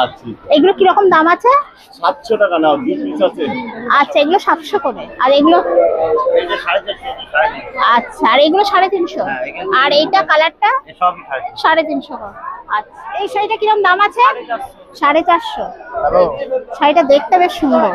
আচ্ছা, এগুলো কি রকম দাম আছে? 700 টাকা নাও, 20 পিস আছে। আচ্ছা, এগুলো 700 করে। আর এগুলো? এটা 450। আচ্ছা, আর এগুলো 350। আর এইটা কালারটা সবই 350 করে। আচ্ছা, এই শাড়িটা কিরকম দাম আছে? 450। শাড়িটা দেখতে বেশ সুন্দর,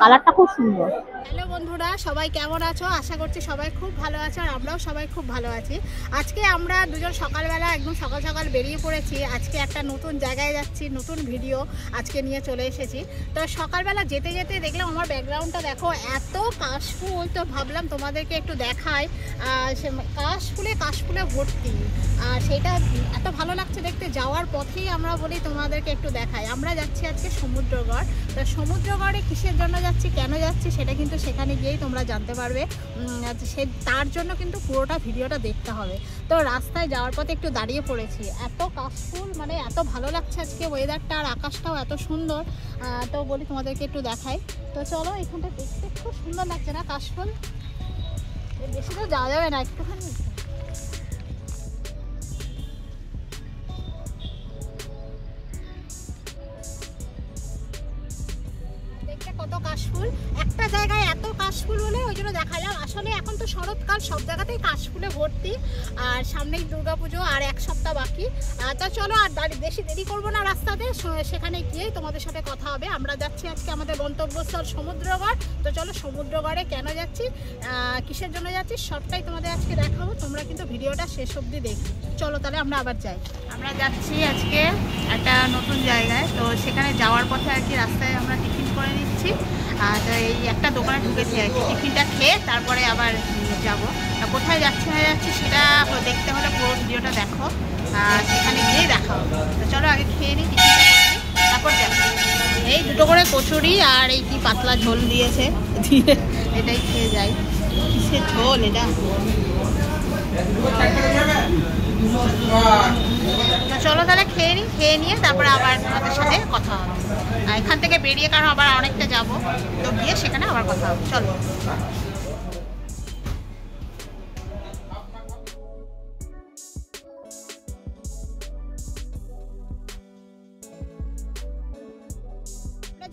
কালারটা খুব সুন্দর। হ্যালো বন্ধুরা, সবাই কেমন আছো? আশা করছি সবাই খুব ভালো আছো, আর আমরাও সবাই খুব ভালো আছি। আজকে আমরা দুজন সকালবেলা একদম সকাল সকাল বেরিয়ে পড়েছি। আজকে একটা নতুন জায়গায় যাচ্ছি, নতুন ভিডিও আজকে নিয়ে চলে এসেছি। তো সকালবেলা যেতে যেতে দেখলাম আমার ব্যাকগ্রাউন্ডটা দেখো, এত কাশফুল। তো ভাবলাম তোমাদেরকে একটু দেখাই। কাশফুলে ভর্তি, আর সেটা এত ভালো লাগছে দেখতে। যাওয়ার পথেই আমরা বলি তোমাদেরকে একটু দেখাই। আমরা যাচ্ছি আজকে সমুদ্রগড়। তো সমুদ্রগড়ে কিসের জন্য যাচ্ছি, কেন যাচ্ছি, সেটা কিন্তু সেখানে গিয়েই তোমরা জানতে পারবে। তার জন্য কিন্তু পুরোটা ভিডিওটা দেখতে হবে। তো রাস্তায় যাওয়ার পথে একটু দাঁড়িয়ে পড়েছি, এত কাশফুল, মানে এত ভালো লাগছে আজকে ওয়েদারটা, আর আকাশটাও এত সুন্দর। তো বলি তোমাদেরকে একটু দেখাই। তো চলো, এখানটা দেখতে খুব সুন্দর লাগছে না কাশফুল? বেশি তো যাওয়া যাবে না, একটুখানি। কত কাশফুল একটা জায়গায়, এত কাশফুল বলে ওই জন্য দেখালাম। আসলে এখন তো শরৎকাল, সব জায়গাতেই কাশফুলে ভর্তি। আর সামনেই দুর্গাপুজো, আর এক সপ্তাহ বাকি। তা চলো, আর বেশি দেরি করবো না, রাস্তাতে সেখানে গিয়েই তোমাদের সাথে কথা হবে। আমরা যাচ্ছি আজকে আমাদের গন্তব্যস্থল সমুদ্রগড়। তো চলো, সমুদ্রগড়ে কেন যাচ্ছি, কিসের জন্য যাচ্ছি, সবটাই তোমাদের আজকে দেখাবো। তোমরা কিন্তু ভিডিওটা শেষ অবধি দেখো। চলো তাহলে আমরা আবার যাই। আমরা যাচ্ছি আজকে একটা নতুন জায়গায়। তো সেখানে যাওয়ার পথে আর কি রাস্তায় আমরা টিফিন করে নিচ্ছি। আর এই একটা দোকানে ঢুকেছি আর কি, টিফিনটা খেয়ে তারপরে আবার যাবো। কোথায় যাচ্ছি না যাচ্ছি সেটা দেখতে হলে পুরো ভিডিওটা দেখো, সেখানে গিয়েই দেখাবো। তো চলো আগে খেয়ে নিই, টিফিনটা করে নিই, তারপর যাবো। এই দুটো করে কচুরি আর এই কি পাতলা ঝোল দিয়েছে, দিয়ে এটাই খেয়ে যাই। কিসের ঝোল এটা? তো চলো তাহলে খেয়ে নিই, খেয়ে নিয়ে তারপরে আবার তোমাদের সাথে কথা হবে। এখান থেকে বেরিয়ে, কারণ আবার অনেকটা যাবো, তো গিয়ে সেখানে আবার কথা হবে। চলো।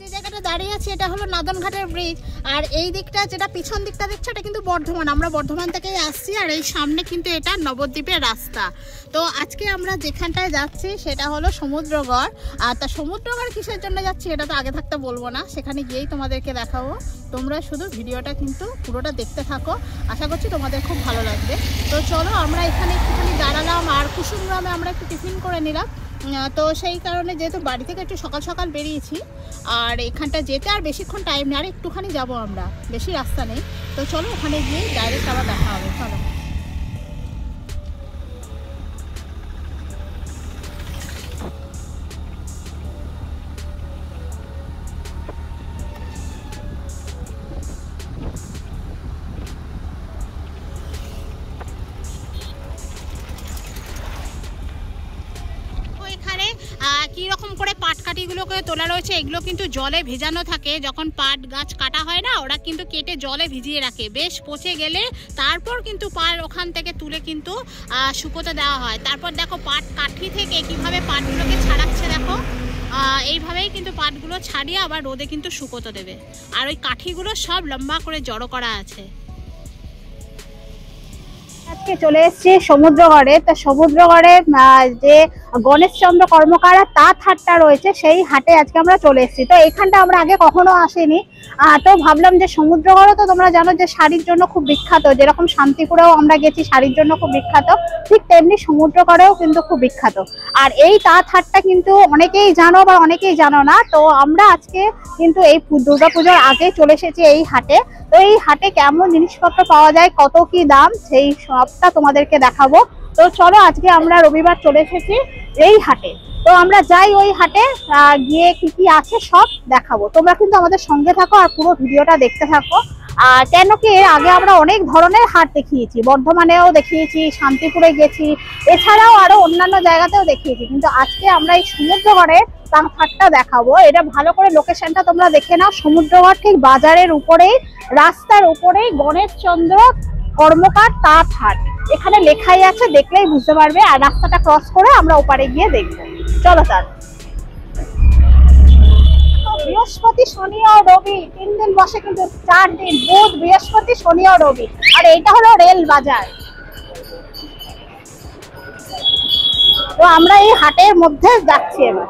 যে জায়গাটা দাঁড়িয়ে আছি এটা হলো নাদনঘাটের ব্রিজ। আর এই দিকটা, যেটা পিছন দিকটা দেখছো, এটা কিন্তু বর্ধমান। আমরা বর্ধমান থেকেই আসছি। আর এই সামনে কিন্তু এটা নবদ্বীপের রাস্তা। তো আজকে আমরা যেখানটায় যাচ্ছি সেটা হলো সমুদ্রগড়। আর তা সমুদ্রগড় কিসের জন্য যাচ্ছি এটা তো আগে থাকতে বলবো না, সেখানে গিয়েই তোমাদেরকে দেখাবো। তোমরা শুধু ভিডিওটা কিন্তু পুরোটা দেখতে থাকো, আশা করছি তোমাদের খুব ভালো লাগবে। তো চলো, আমরা এখানে একটুখানি দাঁড়ালাম, আর কুসুমগ্রামে আমরা একটু টিফিন করে নিলাম। তো সেই কারণে যেহেতু বাড়ি থেকে একটু সকাল সকাল বেরিয়েছি, আর এখানটা যেতে আর বেশিক্ষণ টাইম নেই, আর একটুখানি যাবো আমরা, বেশি রাস্তা নেই। তো চলো, ওখানে গিয়ে ডাইরেক্ট আবার দেখা হবে। চলো। কি রকম করে পাট কাঠিগুলোকে তোলা রয়েছে, এগুলো কিন্তু জলে ভেজানো থাকে। যখন পাট গাছ কাটা হয় না, ওরা কিন্তু কেটে জলে ভিজিয়ে রাখে, বেশ পচে গেলে তারপর কিন্তু পাট ওখান থেকে তুলে কিন্তু শুকোতে দেওয়া হয়। তারপর দেখো পাট কাঠি থেকে কিভাবে পাটগুলোকে ছাড়াচ্ছে, দেখো এইভাবেই কিন্তু পাটগুলো ছাড়িয়ে আবার রোদে কিন্তু শুকোতে দেবে। আর ওই কাঠিগুলো সব লম্বা করে জড়ো করা আছে। আজকে চলে এসেছি সমুদ্রগড়ে। তা সমুদ্রগড়ে যে গণেশচন্দ্র কর্মকার তাঁত হাটটা রয়েছে, সেই হাটে আজকে আমরা চলে এসেছি। তো এখানটা আমরা আগে কখনো আসিনি। তো ভাবলাম যে সমুদ্রগড়ও তো তোমরা জানো যে শাড়ির জন্য খুব বিখ্যাত, যেরকম শান্তিপুরেও আমরা গেছি শাড়ির জন্য খুব বিখ্যাত, ঠিক তেমনি সমুদ্রগড়েও কিন্তু খুব বিখ্যাত। আর এই তাঁত হাটটা কিন্তু অনেকেই জানো বা অনেকেই জানো না। তো আমরা আজকে কিন্তু এই দুর্গাপুজোর আগে চলে এসেছি এই হাটে। তো এই হাটে কেমন জিনিসপত্র পাওয়া যায়, কত কি দাম, সেই সবটা তোমাদেরকে দেখাবো। তো চলো, আজকে আমরা রবিবার চলে এসেছি এই হাটে। তো আমরা যাই ওই হাটে, গিয়ে কি কি আছে সব দেখাবো। তোমরা কিন্তু আমাদের সঙ্গে থাকো আর পুরো ভিডিওটা দেখতে থাকো। কেন কি এর আগে আমরা অনেক ধরনের হাট দেখিয়েছি, বর্ধমানেও দেখিয়েছি, শান্তিপুরে গেছি, এছাড়াও আরো অন্যান্য জায়গাতেও দেখিয়েছি, কিন্তু আজকে আমরা এই সমুদ্রগড়ে তাঁত হাটটা দেখাবো। এটা ভালো করে লোকেশনটা তোমরা দেখে নাও। সমুদ্রগড় ঠিক বাজারের উপরেই, রাস্তার উপরেই গণেশচন্দ্র কর্মকার তাঁত হাট এখানে লেখাই আছে, দেখলেই বুঝতে পারবে। আর রাস্তাটা ক্রস করে আমরা ওপারে গিয়ে দেখবো। চলো তার। বৃহস্পতি, শনি ও রবি 3 দিন বসে, কিন্তু 4 দিন, বুধ, বৃহস্পতি, শনি ও রবি। আর এইটা হলো রেল বাজার। তো আমরা এই হাটের মধ্যে যাচ্ছি এবার।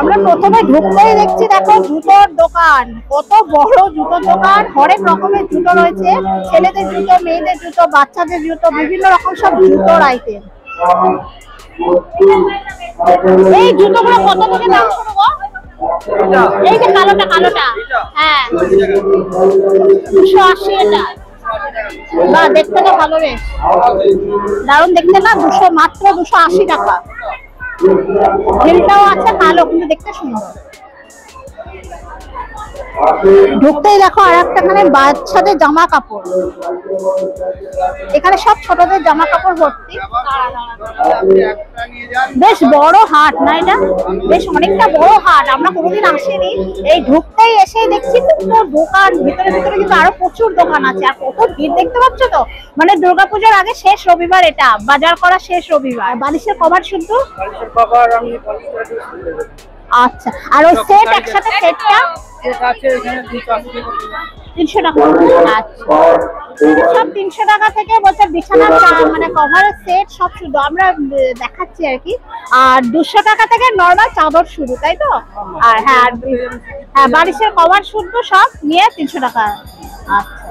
আমরা প্রথমে ঢুকতেই দেখছি, দেখো জুতোর দোকান, কত বড় জুতোর দোকান, হরেক রকমের জুতো রয়েছে, ছেলেদের জুতো, মেয়েদের জুতো, বাচ্চাদের জুতো, বিভিন্ন রকম সব জুতোর আইটেম। এই জুতোগুলো কত থেকে দাম শুরু গো? এই যে কালোটা, কালোটা, হ্যাঁ 280 এটা। বা দেখতে তো ভালো, বেশ দারুণ দেখতে না? মাত্র 280 টাকা। হিলটাও আছে কালো, কিন্তু দেখতে সুন্দর। ঢুকতেই দেখো আর একটা এখানে বাচ্চাদের জামা কাপড়, এখানে সব ছোটদের জামা কাপড় ভর্তি। বেশ বড় হাট না এটা? বেশ অনেকটা বড় হাট, আমরা কোনোদিন আসিনি। এই ঢুকতেই এসে দেখছি তো দোকান, ভিতরে ভিতরে কিন্তু আরো প্রচুর দোকান আছে। আর কত ভিড় দেখতে পাচ্ছ তো, মানে দুর্গাপূজার আগে শেষ রবিবার, এটা বাজার করা শেষ রবিবার। বালিশের কভার শুধু, আচ্ছা। আর ওই সেট একসাথে, সেটটা 300 টাকা। আচ্ছা, সব 300 টাকা থেকে বলছে বিছানার মানে কভারের সেট সব শুধু আমরা দেখাচ্ছি আর কি। আর 200 টাকা থেকে নরমাল চাদর শুরু, তাই তো? আর হ্যাঁ, হ্যাঁ বালিশের কভার শুধু সব নিয়ে 300 টাকা। আচ্ছা,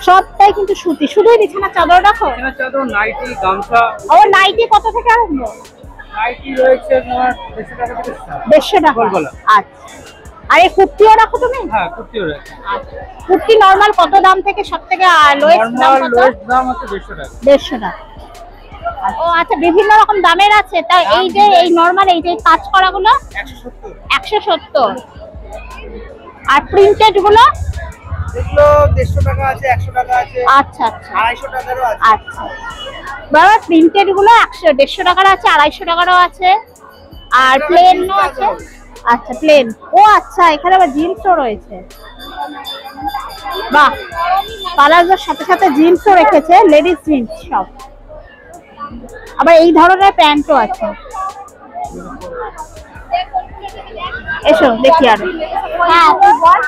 সবটাই কিন্তু সুতি, শুধুই বিছানার চাদর রাখো? চাদর, নাইটি, গামছা। ও নাইটি কত থেকে আরম্ভ? নাইটি রয়েছে তোমার 150 টাকা থেকে। 150 টাকা। আচ্ছা, আর এই কুর্তিও রাখো তুমি? হ্যাঁ, কুর্তিও রাখি। আচ্ছা, কুর্তি নরমাল কত দাম থেকে সবথেকে লোয়েস্ট দাম কত? লোয়েস্ট দাম হচ্ছে 150 টাকা। 150 টাকা। ও আচ্ছা, বিভিন্ন রকম দামের আছে। তাই এই যে এই নরমাল এই যে কাজ করা গুলো 170। 170। আর প্রিন্টেড গুলো এগুলো 150 টাকা আছে, 100 টাকা আছে। আচ্ছা আচ্ছা, 250 টাকারও আছে। আচ্ছা, বাবা প্রিন্টেড গুলো 150 টাকারও আছে, 250 টাকারও আছে। আর প্লেনও আছে। আচ্ছা, প্লেন। ও আচ্ছা, এখানে আবার জিন্সও রয়েছে। বাহ, পালাজোর সাথে সাথে জিন্সও রেখেছে, লেডিস জিন্স সব। আবার এই ধরনের প্যান্টও আছে। এসো দেখি আরো। হ্যাঁ বল।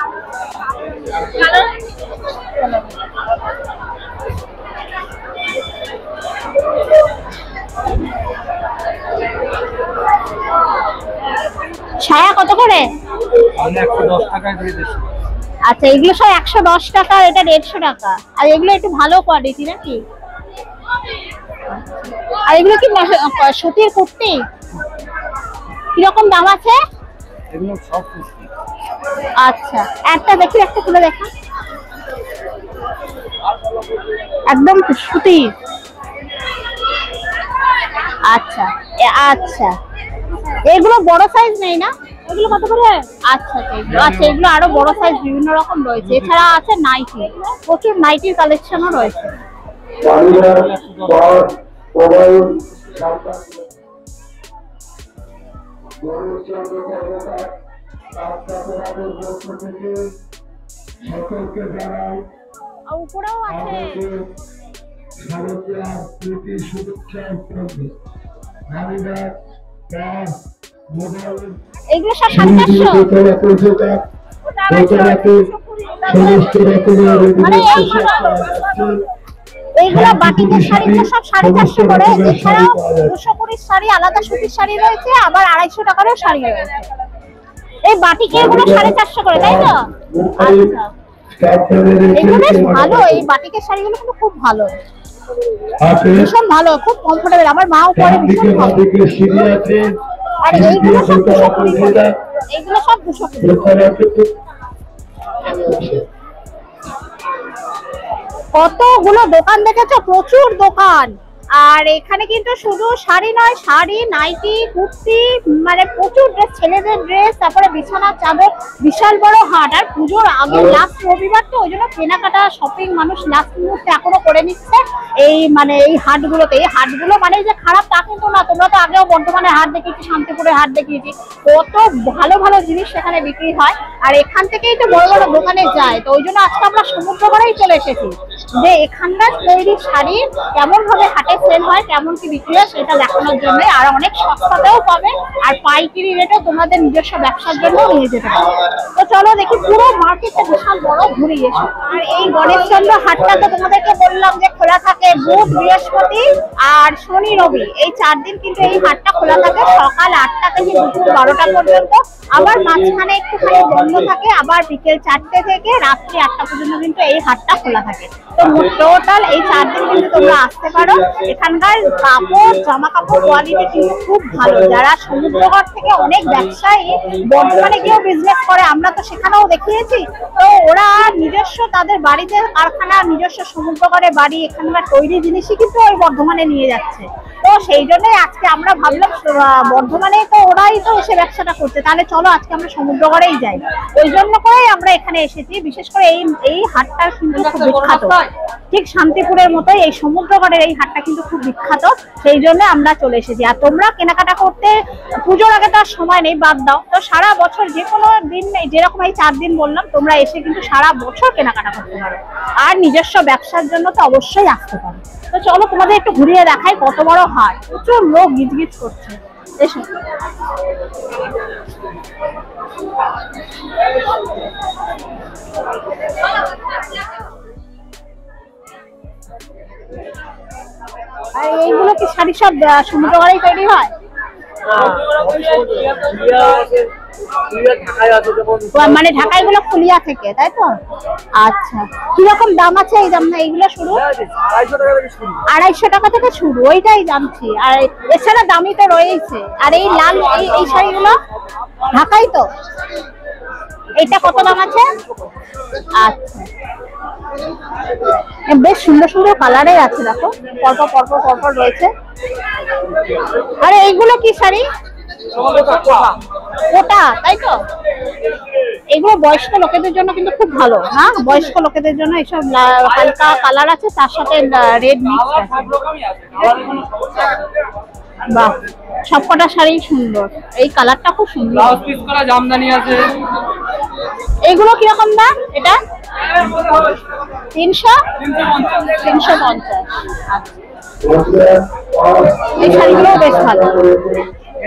ছায়া কত করে? 110 টাকায় দিয়ে দিচ্ছি। আচ্ছা, এগুলো সব 110 টাকা, এটা 150 টাকা। আর এগুলো একটু ভালো কোয়ালিটি নাকি? আর এগুলো কি সুতির কুর্তি? কিরকম দাম আছে? এগুলো সব কুর্তি। আচ্ছা, একটা দেখি, একটা খুলে দেখা। একদম সুতি। আচ্ছা আচ্ছা, এগুলো বড় সাইজ নেই না? এগুলো কত করে? আচ্ছা আচ্ছা, এগুলো আরো বড় সাইজ বিভিন্ন রকম রয়েছে। এছাড়া আছে নাইটি, প্রচুর নাইটির কালেকশনও রয়েছে। উপরেও আছে। এগুলো সব 450। মানে এইগুলো বাটিকের শাড়িগুলো সব 450 করে। এছাড়াও 220 শাড়ি, আলাদা সুতির শাড়ি রয়েছে, আবার 250 টাকারও শাড়ি রয়েছে। এই বাটিকে এগুলো 450 করে, তাই তো? আচ্ছা, এগুলো বেশ ভালো, এই বাটিকের শাড়িগুলো কিন্তু খুব ভালো, ভীষণ ভালো, খুব কমফোর্টেবল। আমার মাও পরে ভীষণ ভালো। আর এইগুলো সব 220 করে। এইগুলো সব 220 করে। কতগুলো দোকান দেখেছো, প্রচুর দোকান। আর এখানে কিন্তু শুধু শাড়ি নয়, শাড়ি, নাইটি, কুর্তি, মানে প্রচুর ড্রেস, ছেলেদের ড্রেস, তারপরে বিছানার চাদর। বিশাল বড় হাট। আর পুজোর আগে লাস্ট রবিবার তো, ওই জন্য কেনাকাটা শপিং মানুষ লাস্ট মুহূর্তে এখনো করে নিচ্ছে এই মানে এই হাটগুলোতে। এই হাটগুলো মানে যে খারাপ তা কিন্তু না। তোমরা তো আগেও বর্ধমানে হাট দেখিয়েছি, শান্তিপুরের হাট দেখিয়েছি, কত ভালো ভালো জিনিস সেখানে বিক্রি হয়। আর এখান থেকেই তো বড় বড় দোকানে যায়। তো ওই জন্য আজকে আমরা সমুদ্র পাড়েই চলে এসেছি। যে এখানকার তৈরি শাড়ি কেমন ভাবে হাটে সেল হয়, কেমন কি বিক্রি হয় সেটা দেখানোর জন্য। আর অনেক সস্তাতেও পাবে, আর পাইকারি রেটে তোমাদের নিজস্ব ব্যবসার জন্য নিয়ে যেতে পারবে। তো চলো দেখি, পুরো মার্কেটটা বিশাল বড়, ঘুরে এসো। আর এই গণেশচন্দ্র হাটটা তো তোমাদেরকে বললাম যে খোলা থাকে বুধ, বৃহস্পতি আর শনি, রবি, এই 4 দিন কিন্তু এই হাটটা খোলা থাকে সকাল 8টা থেকে দুপুর 12টা পর্যন্ত। আবার মাঝখানে একটুখানি বন্ধ থাকে, আবার বিকেল 4টে থেকে রাত্রি 8টা পর্যন্ত কিন্তু এই হাটটা খোলা থাকে। তো টোটাল এই 4 দিন কিন্তু তোমরা আসতে পারো। এখানকার কাপড়, জামা কাপড় কোয়ালিটি কিন্তু খুব ভালো। যারা সমুদ্রগড় থেকে অনেক ব্যবসায়ী বর্তমানে কেউ বিজনেস করে, আমরা তো সেখানেও দেখিয়েছি, তো ওরা নিজস্ব তাদের বাড়িতে কারখানা, নিজস্ব সমুদ্রগড়ে বাড়ি, এখানকার তৈরি জিনিসই কিন্তু ওই বর্ধমানে নিয়ে যাচ্ছে। তো সেই জন্যই আজকে আমরা ভাবলাম বর্ধমানে তো ওরাই তো এসে ব্যবসাটা করছে, তাহলে চলো আজকে আমরা সমুদ্রগড়েই যাই। ওই জন্য করেই আমরা এখানে এসেছি। বিশেষ করে এই হাটটা কিন্তু খুব বিখ্যাত, ঠিক শান্তিপুরের মতোই এই সমুদ্রগড়ের এই হাটটা কিন্তু খুব বিখ্যাত, সেই জন্য আমরা চলে এসেছি। আর তোমরা কেনাকাটা করতে পুজোর আগে তো আর সময় নেই, বাদ দাও, তো সারা বছর যে কোনো দিন নেই, যেরকম এই 4 দিন বললাম, তোমরা এসে কিন্তু সারা বছর কেনাকাটা করতে পারো। আর নিজস্ব ব্যবসার জন্য তো অবশ্যই আসতে পারো। তো চলো তোমাদের একটু ঘুরিয়ে দেখাই কত বড় হাট, প্রচুর লোক গিজগিজ করছে, এসো। আর এইগুলো কি শাড়ি সব সমুদ্রগড়েই তৈরি হয়? মানে ঢাকাই গুলো ফুলিয়া থেকে, তাই তো? আচ্ছা, কিরকম দাম আছে এই দাম? না এইগুলো শুরু 250 টাকা থেকে শুরু, ওইটাই জানছি। আর এছাড়া দামি তো রয়েছে। আর এই লাল এই শাড়িগুলো ঢাকাই তো, এইটা কত দাম আছে? আচ্ছা, বেশ সুন্দর সুন্দর কালারে আছে, দেখো পরপর পরপর পরপর রয়েছে। আরে এইগুলো কি শাড়ি? ওটা, তাই তো? এগুলো বয়স্ক লোকেদের জন্য কিন্তু খুব ভালো, হ্যাঁ, বয়স্ক লোকেদের জন্য এইসব হালকা কালার আছে, তার সাথে রেড মিক্স আছে। বাহ, সবকটা শাড়ি সুন্দর, এই কালারটা খুব সুন্দর। জামদানি আছে। এইগুলো কিরকম দাম? এটা 350। এই শাড়িগুলো বেশ ভালো,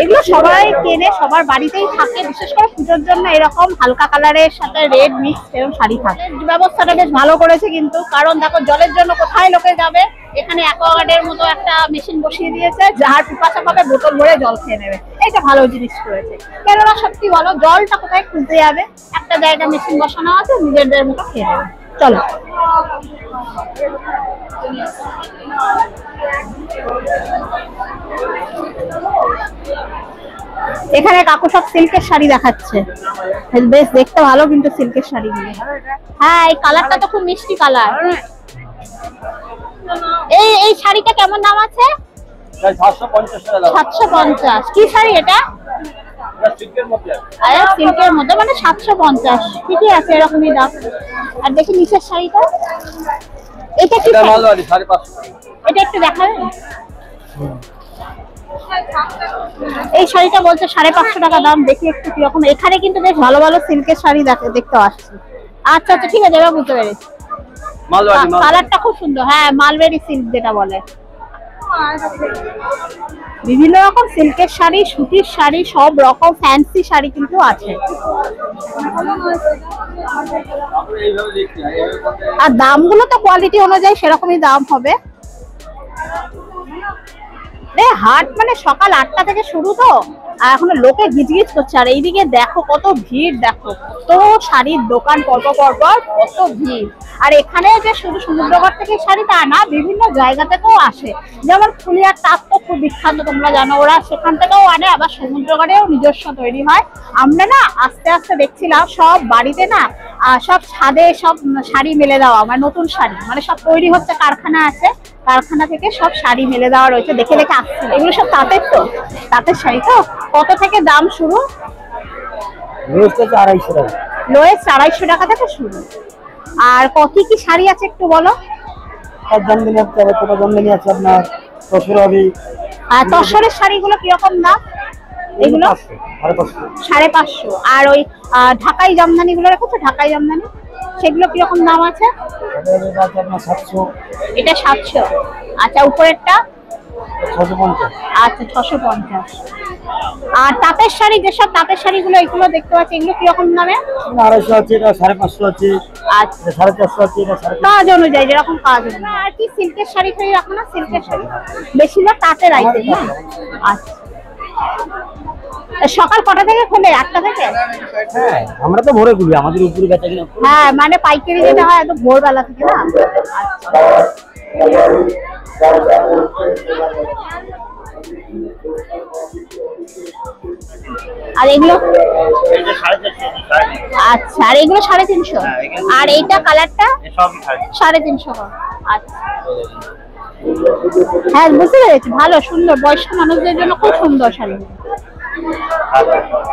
এগুলো সবাই কেনে, সবার বাড়িতেই থাকে। বিশেষ করে পুজোর জন্য এরকম হালকা কালারের সাথে রেড মিক্স এরকম শাড়ি থাকে। ব্যবস্থাটা বেশ ভালো করেছে কিন্তু, কারণ দেখো জলের জন্য কোথায় লোকে যাবে, এখানে অ্যাকোয়াগার্ডের মতো একটা মেশিন বসিয়ে দিয়েছে, যার পিপাসা পাবে বোতল ভরে জল খেয়ে নেবে। এটা ভালো জিনিস করেছে, কেননা সত্যি বলো জলটা কোথায় খুঁজতে যাবে, একটা জায়গায় মেশিন বসানো আছে, নিজেদের মতো খেয়ে নেবে। চলো এখানে কাকু সব সিল্কের শাড়ি দেখাচ্ছে, বেশ দেখতে ভালো কিন্তু সিল্কের শাড়িগুলো। হ্যাঁ, এই কালারটা তো খুব মিষ্টি কালার। এই শাড়িটা কেমন দাম আছে? 750। কি শাড়ি এটা? আরে সিল্কের মধ্যে, মানে 750, ঠিকই আছে, এরকমই দাম। আর দেখি নিচের শাড়িটা, এটা কি? এটা একটু দেখাবেন? এই শাড়িটা বলছে 550 টাকা দাম। দেখি একটু কিরকম। এখানে কিন্তু বেশ ভালো ভালো সিল্কের শাড়ি দেখতে আসছে। আচ্ছা আচ্ছা, ঠিক আছে, এবার বুঝতে পেরেছি। কালারটা খুব সুন্দর, হ্যাঁ, মালবেরি সিল্ক যেটা বলে। বিভিন্ন রকম সিল্কের শাড়ি, সুতির শাড়ি, সব রকম ফ্যান্সি শাড়ি কিন্তু আছে। আর দামগুলো তো কোয়ালিটি অনুযায়ী সেরকমই দাম হবে। হাট মানে সকাল 8টা থেকে শুরু, তো আর এখনো লোকে গিজগিজ করছে। আর এইদিকে দেখো কত ভিড়, দেখো কত শাড়ির দোকান, পরপর পরপর কত ভিড়। আর এখানে যে শুধু সমুদ্রগড় থেকে শাড়ি তা না, বিভিন্ন জায়গা থেকেও আসে। যেমন ফুলিয়ার তাঁত তো খুব বিখ্যাত, তোমরা জানো, ওরা সেখান থেকেও আনে। আবার সমুদ্রগড়েও নিজস্ব তৈরি হয়। আমরা না আস্তে আস্তে দেখছিলাম সব বাড়িতে না, সব ছাদে সব শাড়ি মেলে দেওয়া, মানে নতুন শাড়ি, মানে সব তৈরি হচ্ছে, কারখানা আছে, কারখানা থেকে সব শাড়ি মেলে দেওয়া রয়েছে। দেখে দেখে আসছে, এগুলো সব তাঁতের, তো তাঁতের শাড়ি। তো কত থেকে দাম শুরু? লোয়েস্ট 250 টাকা। লোয়েস্ট 250 টাকা থেকে শুরু। আর কি কি শাড়ি আছে একটু বলো? জামদানি আছে, কোটা জামদানি আছে, আপনার তসর হবে। আর তসরের শাড়িগুলো কিরকম দাম? এগুলো 550। আর ওই ঢাকাই জামদানি গুলো রেখেছো, ঢাকাই জামদানি, সেগুলো কিরকম দাম আছে? এটা আছে আপনার 700, এটা 700। আচ্ছা, উপরেরটা 650। আচ্ছা 650। আর তাঁতের শাড়ি, যেসব তাঁতের শাড়িগুলো এগুলো দেখতে পাচ্ছি, এগুলো কিরকম দামে? 250 আছে, এটা 550 আছে, আচ্ছা, এটা 450 আছে, এটা 450। কাজ অনুযায়ী যেরকম কাজ অনুযায়ী। আর কি সিল্কের শাড়ি ফাড়ি রাখো না? সিল্কের শাড়ি বেশিরভাগ তাঁতের আইটেম না? আচ্ছা, সকাল কটা থেকে খোলে? 8টা থেকে? হ্যাঁ, আমরা তো ভোরে খুলি, আমাদের উপরে বেচা কিনা। হ্যাঁ, মানে পাইকারি যেটা হয় এত ভোরবেলা থেকে না? আচ্ছা। আর এগুলো? এটা 450, আচ্ছা, আর এগুলো 350? আর এইটা কালারটা? সবই 350। আচ্ছা, হ্যাঁ বুঝতে পেরেছি, ভালো সুন্দর, বয়স্ক মানুষদের জন্য খুব সুন্দর শাড়ি।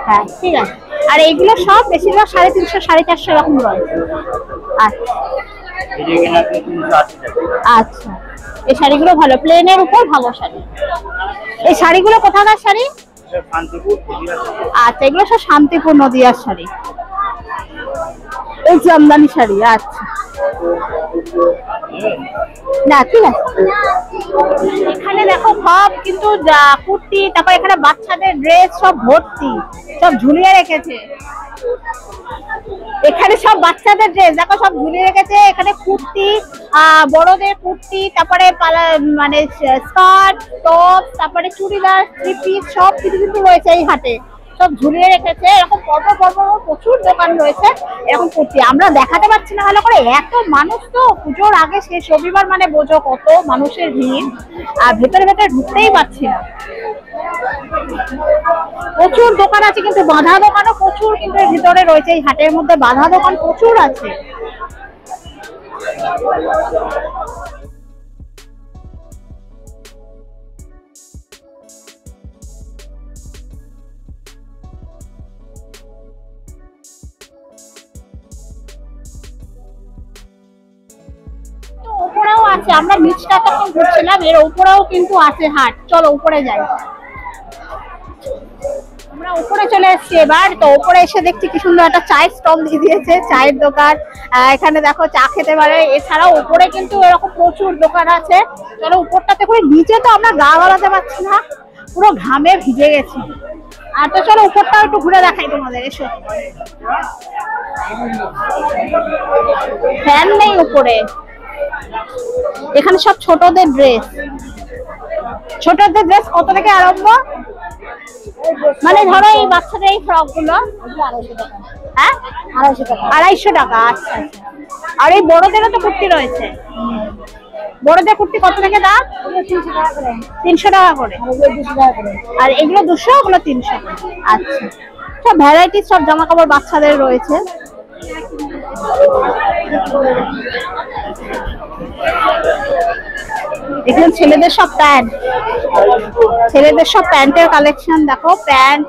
হ্যাঁ ঠিক আছে। আর এইগুলো সব বেশিরভাগ 350, 450 এরকম রয়েছে। আচ্ছা আচ্ছা, এই শাড়িগুলো ভালো, প্লেনের উপর ভালো শাড়ি। এই শাড়িগুলো কোথাকার শাড়ি? আচ্ছা, এগুলো সব শান্তিপুর নদিয়ার শাড়ি, এই জামদানি শাড়ি। আচ্ছা না ঠিক আছে। এখানে দেখো সব কিন্তু কুর্তি, তারপর এখানে বাচ্চাদের ড্রেস সব ভর্তি, সব ঝুলিয়ে রেখেছে। এখানে সব বাচ্চাদের ড্রেস দেখো সব ঝুলিয়ে রেখেছে। এখানে কুর্তি, বড়দের কুর্তি, তারপরে মানে স্কার্ট, টপ, তারপরে চুড়িদার, থ্রি পিস সব কিছু কিন্তু রয়েছে এই হাটে, সব ঝুলিয়ে রেখেছে। এরকম প্রচুর দোকান রয়েছে এরকম কুর্তি, আমরা দেখাতে পারছি না ভালো করে, এত মানুষ তো। পুজোর আগে শেষ রবিবার মানে বোঝো কত মানুষের ভিড়, আর ভেতরে ঢুকতেই পারছি না। প্রচুর দোকান আছে, কিন্তু বাঁধা দোকানও প্রচুর কিন্তু এর ভিতরে রয়েছে। এই হাটের মধ্যে বাঁধা দোকান প্রচুর আছে। উপরেও আছে, আমরা নিচটা তখন ঘুরছিলাম, এর উপরেও কিন্তু আছে হাট। চলো উপরে যাই। আমরা উপরে চলে এসেছি এবার। তো উপরে এসে দেখছি কি সুন্দর একটা চায়ের স্টল দিয়ে দিয়েছে, চায়ের দোকান। এখানে দেখো চা খেতে পারে। এছাড়াও উপরে কিন্তু এরকম প্রচুর দোকান আছে। চলো উপরটাতে করে, নিচে তো আমরা গা বাড়াতে পারছি না, পুরো ঘামে ভিজে গেছি। আর তো চলো উপরটাও একটু ঘুরে দেখাই তোমাদের, এসো। ফ্যান নেই উপরে। এখানে সব ছোটদের ড্রেস। ছোটদের ড্রেস কত থেকে আরম্ভ? মানে ধরো এই বাচ্চাদের এই ফ্রক গুলো 250 টাকা। হ্যাঁ 250 টাকা। 250 টাকা। আচ্ছা আচ্ছা। আর এই বড়দেরও তো কুর্তি রয়েছে। বড়দের কুর্তি কত থেকে দাম? 300 টাকা করে। 300 টাকা করে। আর এগুলো 200, ওগুলো 300। আচ্ছা, সব ভ্যারাইটি সব জামা কাপড় বাচ্চাদের রয়েছে। এখানে ছেলেদের সব প্যান্ট, ছেলেদের সব প্যান্টের কালেকশন দেখো, প্যান্ট,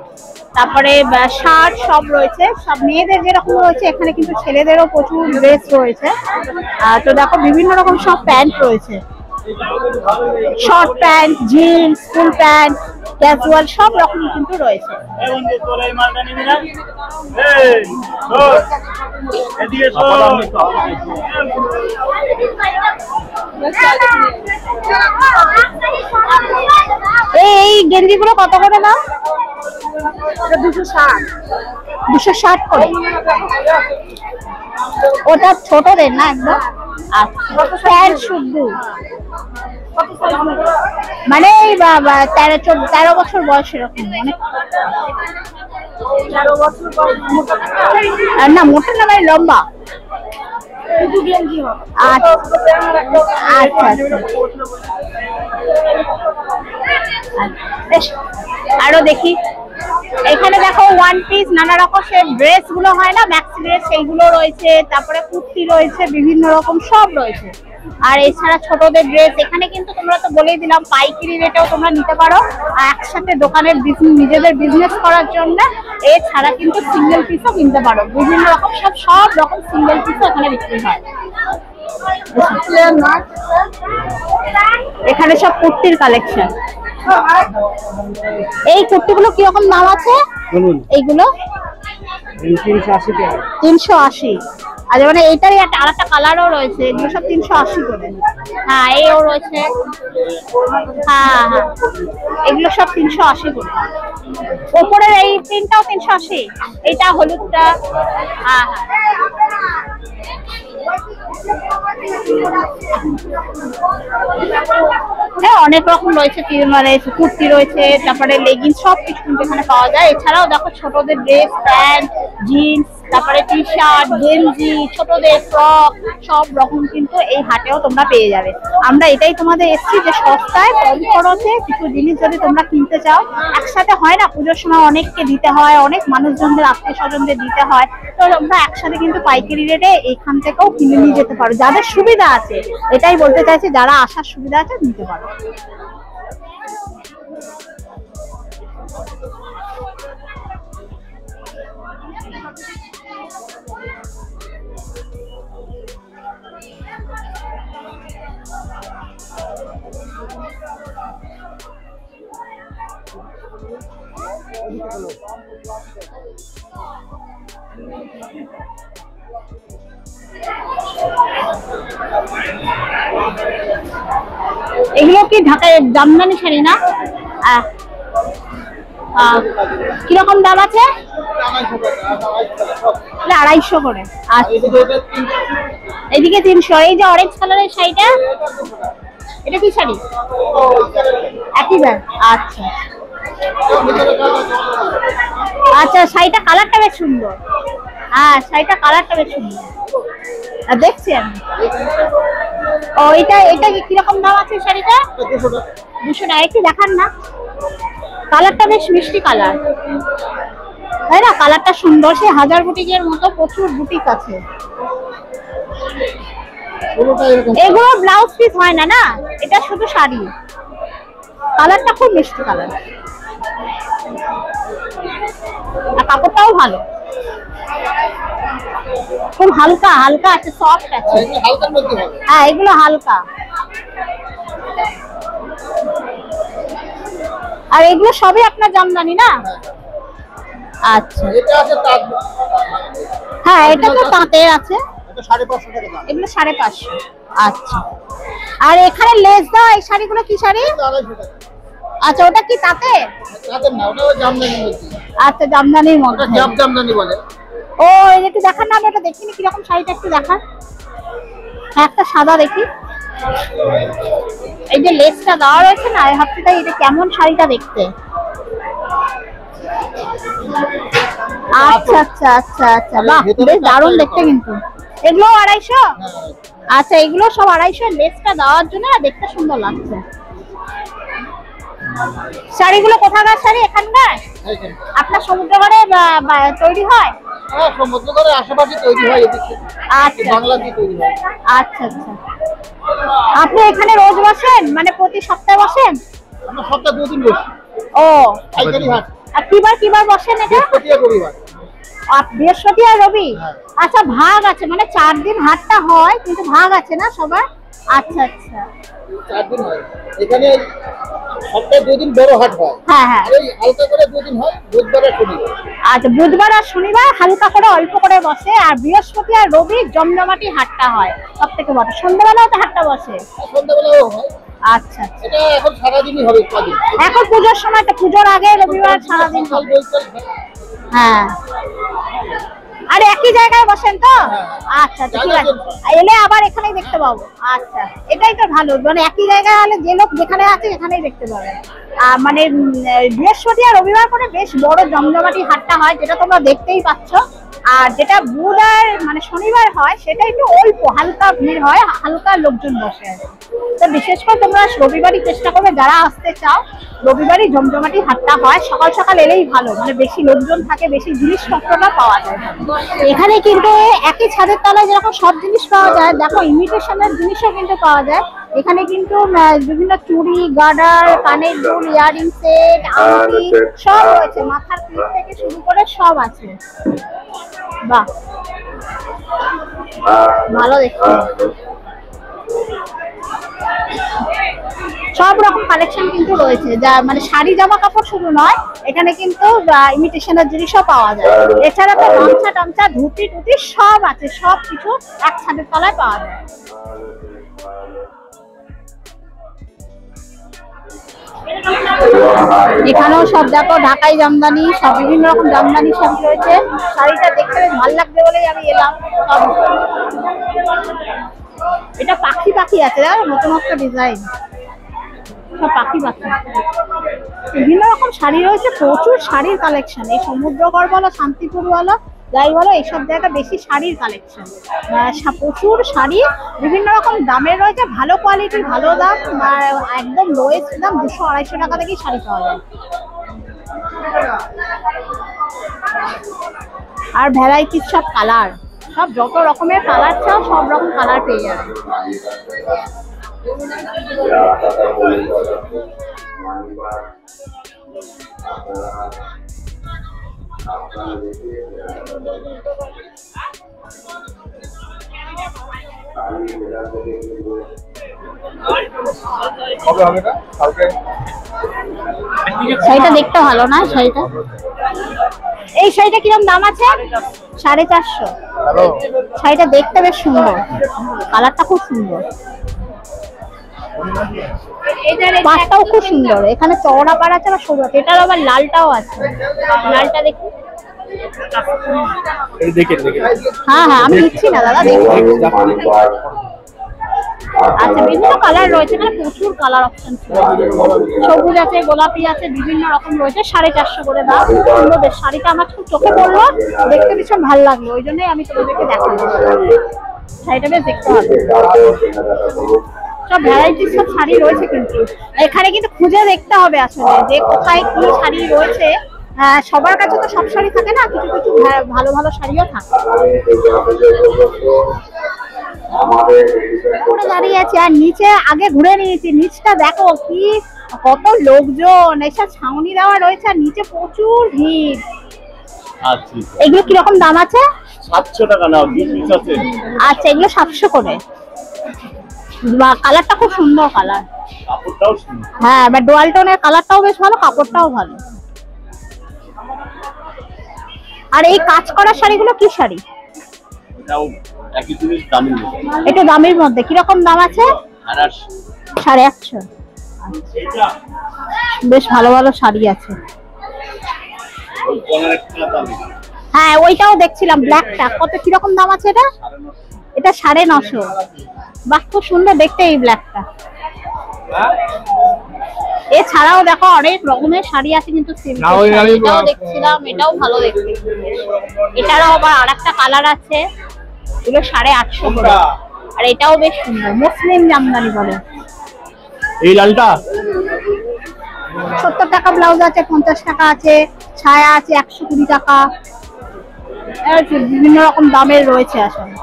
তারপরে শার্ট সব রয়েছে। সব মেয়েদের যেরকম রয়েছে এখানে কিন্তু ছেলেদেরও প্রচুর ড্রেস রয়েছে। তো দেখো বিভিন্ন রকম সব প্যান্ট রয়েছে, short pant, jeans, full pant, casual সব রকম কিন্তু রয়েছে। এই গেঞ্জি গুলো কত করে দাম? 260। 260 করে। ওটা ছোটদের না একদম? আচ্ছা, প্যান্ট শুদ্ধ মানে এই 13 বছর বয়স এরকম, মানে 13 বছর না, মোটা না মানে লম্বা। আচ্ছা আচ্ছা। আরো দেখি, এখানে দেখো ওয়ান পিস নানা রকমের ড্রেস গুলো হয় না, ম্যাক্সি ড্রেস, সেইগুলো রয়েছে। তারপরে কুর্তি রয়েছে, বিভিন্ন রকম সব রয়েছে। আর এছাড়া ছোটদের ড্রেস এখানে কিন্তু তোমরা তো বলেই দিলাম পাইকারি রেটেও তোমরা নিতে পারো, আর একসাথে দোকানের নিজেদের বিজনেস করার জন্য। এছাড়া কিন্তু সিঙ্গেল পিসও কিনতে পারো, বিভিন্ন রকম সব রকম সিঙ্গেল পিসও এখানে বিক্রি হয়। এখানে সব কুর্তির কালেকশন। এই কুর্তিগুলো কিরকম দাম আছে? এইগুলো 380 টাকা। 380। আচ্ছা মানে এইটারই একটা আরেকটা কালারও রয়েছে, এগুলো সব 380 করে। হ্যাঁ এও রয়েছে, হ্যাঁ হ্যাঁ এগুলো সব 380 করে। ওপরের এই প্রিন্টটাও 380, এইটা হলুদটা। হ্যাঁ হ্যাঁ অনেক রকম রয়েছে, মানে কুর্তি রয়েছে, তারপরে লেগিংস সব কিছু কিন্তু এখানে পাওয়া যায়। এছাড়াও দেখো ছোটদের ড্রেস, প্যান্ট, জিন্স, তারপরে টি শার্ট, গেঞ্জি, ছোটদের ফ্রক সব রকম কিন্তু এই হাটেও তোমরা পেয়ে যাবে। আমরা এটাই তোমাদের এসছি যে সস্তায় কম খরচে কিছু জিনিস যদি তোমরা কিনতে চাও, একসাথে হয় না পুজোর সময় অনেককে দিতে হয়, অনেক মানুষজনদের আত্মীয় স্বজনদের দিতে হয়, তো তোমরা একসাথে কিন্তু পাইকারি রেটে এখান থেকেও কিনে নিয়ে যেতে পারো। যাদের সুবিধা আছে, এটাই বলতে চাইছি, যারা আসার সুবিধা আছে নিতে পারো। এগুলো কি ঢাকায় জামদানি শাড়ি না? কিরকম দাম আছে? 250 করে। এদিকে 300। এই যে অরেঞ্জ কালারের শাড়িটা, এটা কি শাড়ি? একই ব্যাগ। আচ্ছা আচ্ছা শাড়িটা কালারটা বেশ সুন্দর। হ্যাঁ শাড়িটা কালারটা বেশ সুন্দর, দেখছি আমি। ও এটা এটা কিরকম দাম আছে শাড়িটা? 200 টাকা। একটু দেখান না, কালারটা বেশ মিষ্টি কালার, তাই না? কালারটা সুন্দর, সে হাজার বুটিকের মতো প্রচুর বুটিক আছে। এগুলো ব্লাউজ পিস হয় না, না এটা শুধু শাড়ি। কালারটা খুব মিষ্টি কালার, আর কাপড়টাও ভালো, খুব হালকা হালকা আছে, সফট আছে। হ্যাঁ এগুলো হালকা, আর এগুলো সবই আপনার জামদানি না? আচ্ছা হ্যাঁ এটা তো তাঁতের আছে, এগুলো 550। আচ্ছা আর এখানে লেস দাও এই শাড়িগুলো কি শাড়ি? আচ্ছা ওটা কি তাঁতে? আচ্ছা জামদানির মধ্যে, জামদানি বলে। ও একটু দেখান না, আমি এটা দেখিনি কিরকম শাড়িটা, একটু দেখান। একটা সাদা দেখি, এই যে লেসটা দেওয়া রয়েছে না, ভাবছি তাই এটা কেমন শাড়িটা দেখতে। আচ্ছা আচ্ছা আচ্ছা আচ্ছা বাহ বেশ দারুণ দেখতে কিন্তু। এগুলো 250? আচ্ছা এগুলো সব 250, লেসটা দেওয়ার জন্য দেখতে সুন্দর লাগছে। শাড়িগুলো কোথাকার শাড়ি? এখানকার আপনার সমুদ্রগড়ে তৈরি হয়? হ্যাঁ সমুদ্রগড়ের আশেপাশে তৈরি হয়, এদিকে বাংলাদেশে তৈরি হয়। আচ্ছা আচ্ছা আপনি এখানে রোজ বসেন, মানে প্রতি সপ্তাহে বসেন? আমরা সপ্তাহে 2 দিন বসি। ও পাইকারি হাট। আর কিবার কিবার বসেন এটা? বৃহস্পতি আর রবিবার। বৃহস্পতি আর রবি? আচ্ছা ভাগ আছে, মানে 4 দিন হাটটা হয় কিন্তু ভাগ আছে না সবার? আচ্ছা আচ্ছা 4 দিন হয় এখানে, সপ্তাহে 2 দিন বড় হাট হয়। হ্যাঁ হ্যাঁ এই হালকা করে 2 দিন হয়, বুধবার আর শনিবার। আচ্ছা বুধবার আর শনিবার হালকা করে অল্প করে বসে, আর বৃহস্পতি আর রবি জমজমাটি হাটটা হয় সব থেকে বড়। সন্ধ্যাবেলাও তো হাটটা বসে? সন্ধ্যাবেলাও হয়। আচ্ছা এটা এখন সারাদিনই হবে, কদিন এখন পুজোর সময়, তো পুজোর আগে রবিবার সারাদিন হবে। হ্যাঁ আর একই জায়গায় বসেন তো? আচ্ছা ঠিক আছে, এলে আবার এখানেই দেখতে পাবো। আচ্ছা এটাই তো ভালো, মানে একই জায়গায় হলে যে লোক যেখানে আছে এখানেই দেখতে পাবে। মানে বৃহস্পতি আর রবিবার করে বেশ বড় জমজমাটি হাটটা হয়, যেটা তোমরা দেখতেই পাচ্ছ। আর যেটা বুধ আর মানে শনিবার হয় সেটা একটু অল্প হালকা ভিড় হয়, হালকা লোকজন বসে আছে। তো বিশেষ করে তোমরা রবিবারই চেষ্টা করবে, যারা আসতে চাও রবিবারই জমজমাটি হাটটা হয়। সকাল সকাল এলেই ভালো, মানে বেশি লোকজন থাকে, বেশি জিনিসপত্রটা পাওয়া যায়। এখানে কিন্তু একই ছাদের তলায় যেরকম সব জিনিস পাওয়া যায়, দেখো ইমিটেশনের জিনিসও কিন্তু পাওয়া যায়। এখানে কিন্তু বিভিন্ন চুড়ি, গার্ডার, কানের দুল, ইয়ারিং সেট, আংটি সব রয়েছে, মাথার ক্লিপ থেকে শুরু করে সব আছে। বাহ ভালো দেখতে। সব রকম কালেকশন কিন্তু রয়েছে, যা মানে শাড়ি জামা কাপড় শুধু নয়, এখানে কিন্তু ইমিটেশনের জিনিসও পাওয়া যায়। এছাড়া তো গামছা টামছা ধুতি টুতি সব আছে, সব কিছু এক ছাদের তলায় পাওয়া যায়। এখানেও সব দেখো ঢাকাই জামদানি, সব বিভিন্ন রকম জামদানি শাড়ি রয়েছে। শাড়িটা দেখতে বেশ ভালো লাগবে বলেই আমি এলাম। এটা পাখি পাখি আছে, নতুন একটা ডিজাইন, সব পাখি পাখি। বিভিন্ন রকম শাড়ি রয়েছে, প্রচুর শাড়ির কালেকশন। এই সমুদ্রগড় বলো, শান্তিপুর বলো, যাই বলো, এইসব জায়গা বেশি শাড়ির কালেকশন। প্রচুর শাড়ি বিভিন্ন রকম দামের রয়েছে, ভালো কোয়ালিটির, ভালো দাম, একদম লোয়েস্ট দাম 200-250 টাকা থেকেই শাড়ি পাওয়া যায়। আর ভ্যারাইটির সব কালার, সব যত রকমের কালার চাও সব রকম কালার পেয়ে যাবে। শাড়িটা দেখতে ভালো না? শাড়িটা, এই শাড়িটা কিরকম দাম আছে? 450। শাড়িটা দেখতে বেশ সুন্দর, কালারটা খুব সুন্দর, পাটটাও খুব সুন্দর। এখানে চওড়া পাড় আছে বা সরু আছে, এটার আবার লালটাও আছে। লালটা দেখি। হ্যাঁ হ্যাঁ, আমি দিচ্ছি না দাদা, দেখি। আচ্ছা, বিভিন্ন কালার রয়েছে, এখানে প্রচুর কালার অপশন। সবুজ আছে, গোলাপি আছে, বিভিন্ন রকম রয়েছে। 450 করে দাম। সুন্দর বেশ, শাড়িটা আমার খুব চোখে পড়লো, দেখতে ভীষণ ভালো লাগলো, ওই জন্যই আমি তোমাদেরকে দেখাবো। শাড়িটা বেশ দেখতে হবে। সব ভ্যারাইটির সব শাড়ি রয়েছে, কিন্তু এখানে কিন্তু খুঁজে দেখতে হবে আসলে যে কোথায় কি শাড়ি রয়েছে। সবার কাছে তো সব শাড়ি থাকে না, কিছু কিছু ভালো ভালো শাড়িও থাকে। দাঁড়িয়ে আছে, আর নিচে আগে ঘুরে নিয়েছি, নিচটা দেখো কি কত লোকজন, এসব ছাউনি দেওয়া রয়েছে, আর নিচে প্রচুর ভিড়। এগুলো কিরকম দাম আছে? 700 টাকা নাও, 20 পিস আছে। আচ্ছা, এগুলো 700 করে। কালারটা খুব সুন্দর, কালার, কাপড়টাও সুন্দর। হ্যাঁ, এবার ডুয়াল টোনের কালারটাও বেশ ভালো, কাপড়টাও ভালো। আর এই কাজ করা শাড়িগুলো কি শাড়ি? এটাও একই জিনিস, দামের মধ্যে। একটু দামের মধ্যে, কিরকম দাম আছে? 850। এটা বেশ ভালো ভালো শাড়ি আছে। ওই কলার একটা দাম। হ্যাঁ, ওইটাও দেখছিলাম, ব্ল্যাকটা কত, কিরকম দাম আছে এটা? এটা 950। বাহ, খুব সুন্দর দেখতে এই ব্ল্যাকটা। এছাড়াও দেখো অনেক রকমের শাড়ি আছে, কিন্তু এটাও দেখছিলাম, এটাও ভালো দেখতে। এটারও আবার আরেকটা কালার আছে, এগুলো 850 করে। আর এটাও বেশ সুন্দর, মুসলিম জামদানি বলে। এই লালটা 70 টাকা ব্লাউজ আছে, 50 টাকা আছে, ছায়া আছে 120 টাকা। বিভিন্ন রকম দামের রয়েছে আসলে।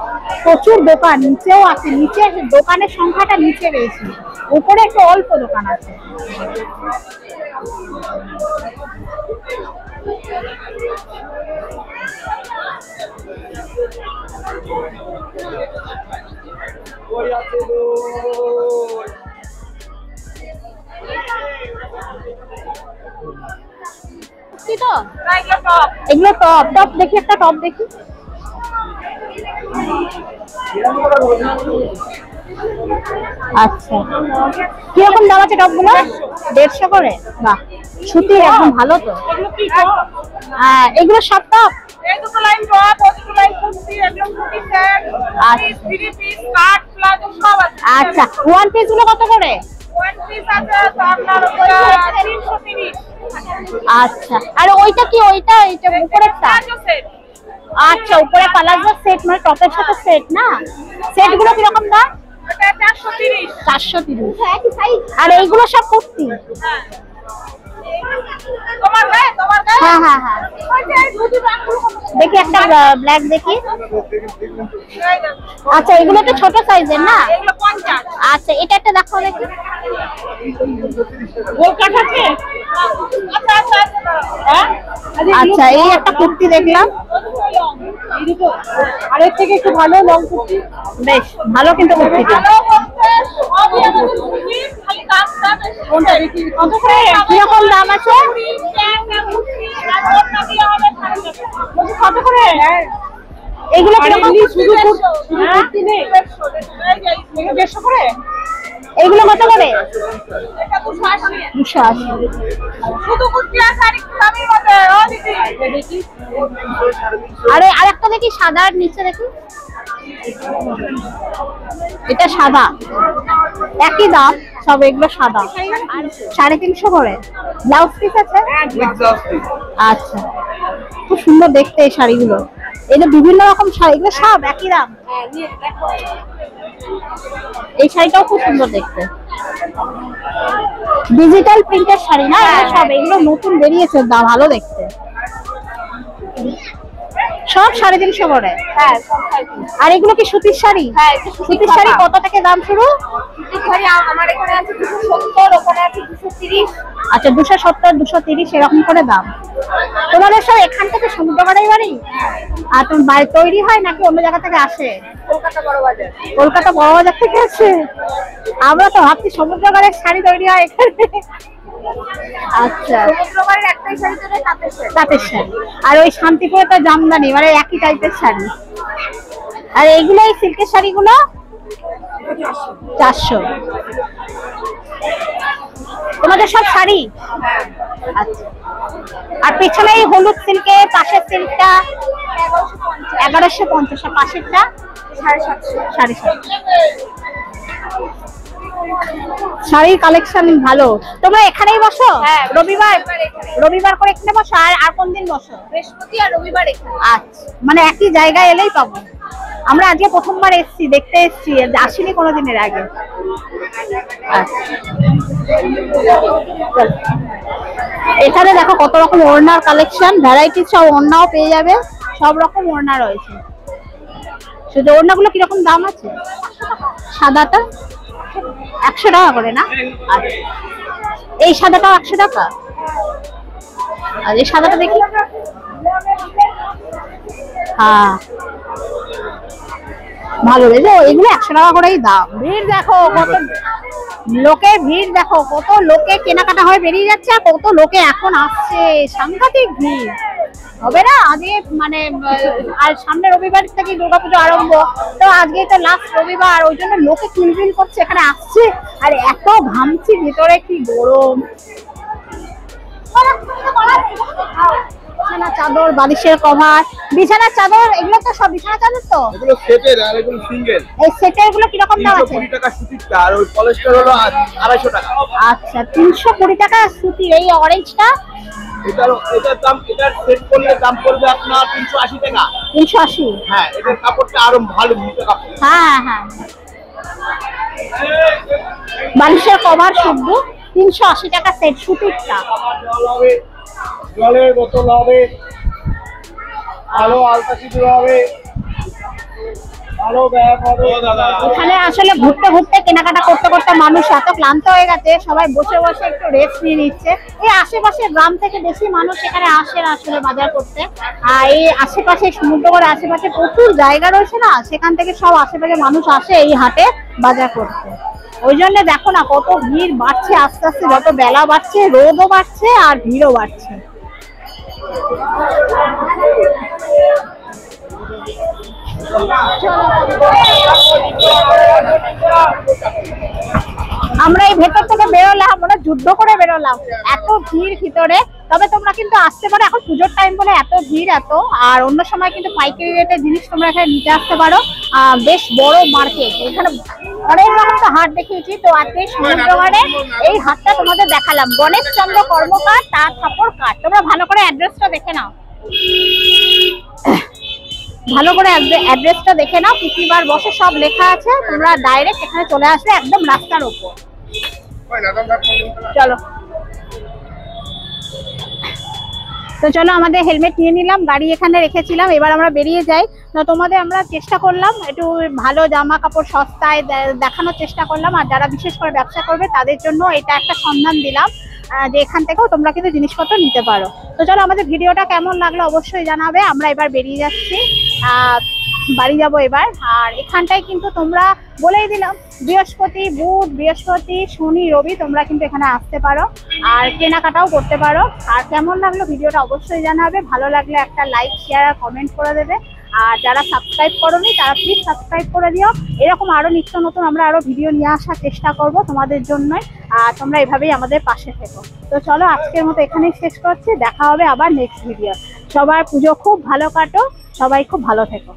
প্রচুর দোকান, নিচেও আছে, নিচে দোকানের সংখ্যাটা নিচে রয়েছে, উপরে একটু অল্প দোকান আছে। এগুলো টপ, টপ দেখি, একটা টপ দেখি। আচ্ছা, কিরকম দাম আছে টপ গুলো? 150 করে। বাহ, সুতি একদম ভালো তো। এগুলো সব টপ। আচ্ছা, ওয়ান পিস গুলো কত করে? আচ্ছা, আর ওইটা কি? ওইটা এটা উপরেরটা? আচ্ছা, উপরে প্লাজো সেট, মানে টপের সাথে সেট না? সেট গুলো কিরকম দাম? 430। আর এইগুলো সব কুর্তি? হ্যাঁ হ্যাঁ হ্যাঁ, দেখি একটা ব্ল্যাক দেখি। আচ্ছা, এগুলো তো ছোট সাইজের না? আচ্ছা, এটা একটা দেখো দেখি। আচ্ছা, এই একটা কুর্তি দেখলাম, আরের থেকে একটু ভালো লং কুর্তি, বেশ ভালো কিন্তু কুর্তিটা। কিরকম দাম আছে? কত করে এগুলো? এগুলো কত করে? 280। আরে আরেকটা দেখি সাদা, আর নিচে দেখি, এটা সাদা, একই দাম সব, এগুলো সাদা। 350 করে। ব্লাউজ পিস আছে? আচ্ছা, খুব সুন্দর দেখতে এই শাড়িগুলো। এটা বিভিন্ন রকম শাড়ি, এগুলো সব একই দাম। এই শাড়িটাও খুব সুন্দর দেখতে, ডিজিটাল প্রিন্টের শাড়ি না সব, এগুলো নতুন বেরিয়েছে, দাম ভালো দেখতে। সব 350 করে। হ্যাঁ, আর এগুলো কি সুতির শাড়ি? হ্যাঁ, সুতির শাড়ি কত থেকে দাম শুরু? সুতির শাড়ি আমার এখানে আছে 270, ওখানে আছে 230। আচ্ছা, 270, 230 এরকম করে দাম। তোমাদের সব এখান থেকে সমুদ্রপাড়াই বাড়ি? আর তোমার বাড়ি তৈরি হয় নাকি অন্য জায়গা থেকে আসে? কলকাতা বড় বাজার। কলকাতা বড় বাজার থেকে আসে? আমরা তো ভাবছি সমুদ্রপাড়ের শাড়ি তৈরি হয় এখানে। আচ্ছা, সমুদ্রপাড়ের একটাই শাড়ি তৈরি হয়, তাঁতের শাড়ি। আর ওই শান্তিপুরে তো জামদানি, মানে একই টাইপের শাড়ি। আর এইগুলো, এই সিল্কের শাড়িগুলো 400। তোমাদের সব শাড়ি? আচ্ছা, আর পেছনে এই হলুদ সিল্কে, পাশের সিল্কটা 1150, আর পাশেরটা 750। শাড়ির কালেকশন ভালো। তোমরা এখানেই বসো? রবিবার করে এখানে বসো? আর কোন দিন বসো? বৃহস্পতি আর রবিবার এখানে। আচ্ছা, মানে একই জায়গায় এলেই পাবো। আমরা আজকে প্রথমবার এসেছি, দেখতে এসেছি, আসিনি কোনোদিনের আগে। এখানে দেখো কত রকম ওড়নার কালেকশন, ভ্যারাইটি সব ওড়নাও পেয়ে যাবে, সব রকম ওড়না রয়েছে। শুধু ওড়নাগুলো কিরকম দাম আছে? সাদাটা 100 টাকা করে না? আচ্ছা, এই সাদাটাও 100 টাকা। আর এই সাদাটা দেখি, হ্যাঁ ভালো, এগুলো 100 টাকা করেই দাম। ভিড় দেখো কত লোকের, ভিড় দেখো কত লোকে কেনাকাটা হয়ে বেরিয়ে যাচ্ছে, আর কত লোকে এখন আসছে, সাংঘাতিক ভিড় হবে না আজকে, মানে আর সামনে রবিবার থেকে দুর্গাপুজো আরম্ভ, তো আজকে তো লাস্ট রবিবার, ওই জন্য লোকে কিলবিল করছে, এখানে আসছে। আর এত ঘামছি, ভিতরে কি গরম। বিছানা চাদর, বালিশের কভার, বিছানার চাদর, এগুলো তো সব বিছানা চাদর তো? এগুলো সেটের, আর এগুলো সিঙ্গেল। এই সেটের গুলো কি রকম দাম আছে? 320 টাকা সুতিরটা, আর ওই পলিস্টার হলো 250 টাকা। আচ্ছা, 320 টাকা সুতির। এই অরেঞ্জটা? এটার দাম, এটার সেট করলে দাম পড়বে আপনার 380 টাকা। 380? হ্যাঁ, এটার কাপড়টা আরো ভালো, মোটা কাপড়। হ্যাঁ হ্যাঁ, বালিশের কভার শুদ্ধ 380 টাকা সেট, সুতিরটা। জল হবে, জলের বোতল হবে, আলো আলতা সিঁদুর হবে, আলো ব্যাগ হবে। এখানে আসলে ঘুরতে ঘুরতে, কেনাকাটা করতে করতে মানুষ এত ক্লান্ত হয়ে গেছে, সবাই বসে বসে একটু রেস্ট নিয়ে নিচ্ছে। এই আশেপাশে গ্রাম থেকে বেশি মানুষ এখানে আসেন আসলে বাজার করতে। আর এই আশেপাশে সমুদ্রের আশেপাশে প্রচুর জায়গা রয়েছে না, সেখান থেকে সব আশেপাশে মানুষ আসে এই হাটে বাজার করতে। ওই জন্য দেখো না কত ভিড় বাড়ছে আস্তে আস্তে, যত বেলা বাড়ছে রোদও বাড়ছে আর ভিড়ও বাড়ছে। আমরা এই ভেতর থেকে বেরোলাম, আমরা যুদ্ধ করে বেরোলাম, এত ভিড় ভিতরে। তবে তোমরা কিন্তু আসতে পারো, এখন পুজোর টাইম বলে এত ভিড় এত, আর অন্য সময় কিন্তু পাইকারি রেটের জিনিস তোমরা এখানে নিতে আসতে পারো। বেশ বড় মার্কেট, এখানে অনেক রকম তো হাট দেখিয়েছি, তো আজকে সমুদ্রগড়ে এই হাটটা তোমাদের দেখালাম। গণেশ চন্দ্র কর্মকার তাঁত কাপড় কাট। তোমরা ভালো করে অ্যাড্রেসটা দেখে নাও, ভালো করে অ্যাড্রেসটা দেখে নাও, কি কি বার বসে সব লেখা আছে। তোমরা ডাইরেক্ট এখানে চলে আসবে, একদম রাস্তার উপর। চলো। তো চলো আমাদের হেলমেট নিয়ে নিলাম, গাড়ি এখানে রেখেছিলাম, এবার আমরা বেরিয়ে যাই। তো তোমাদের আমরা চেষ্টা করলাম একটু ভালো জামা কাপড় সস্তায় দেখানোর চেষ্টা করলাম, আর যারা বিশেষ করে ব্যবসা করবে তাদের জন্য এটা একটা সন্ধান দিলাম যে এখান থেকেও তোমরা কিন্তু জিনিসপত্র নিতে পারো। তো চলো আমাদের ভিডিওটা কেমন লাগলো অবশ্যই জানাবে। আমরা এবার বেরিয়ে যাচ্ছি, বাড়ি যাব এবার। আর এখানটায় কিন্তু তোমরা বলেই দিলাম বৃহস্পতি, বুধ, বৃহস্পতি, শনি, রবি তোমরা কিন্তু এখানে আসতে পারো আর কেনাকাটাও করতে পারো। আর কেমন লাগলো ভিডিওটা অবশ্যই জানাবে, ভালো লাগলে একটা লাইক, শেয়ার আর কমেন্ট করে দেবে। আর যারা সাবস্ক্রাইব করোনি তারা প্লিজ সাবস্ক্রাইব করে দিও। এরকম আরো নিত্য নতুন আমরা আরো ভিডিও নিয়ে আসার চেষ্টা করব তোমাদের জন্যই, আর তোমরা এভাবেই আমাদের পাশে থেকো। তো চলো আজকের মতো এখানেই শেষ করছি, দেখা হবে আবার নেক্সট ভিডিও। সবার পুজো খুব ভালো কাটো, সবাই খুব ভালো থেকো।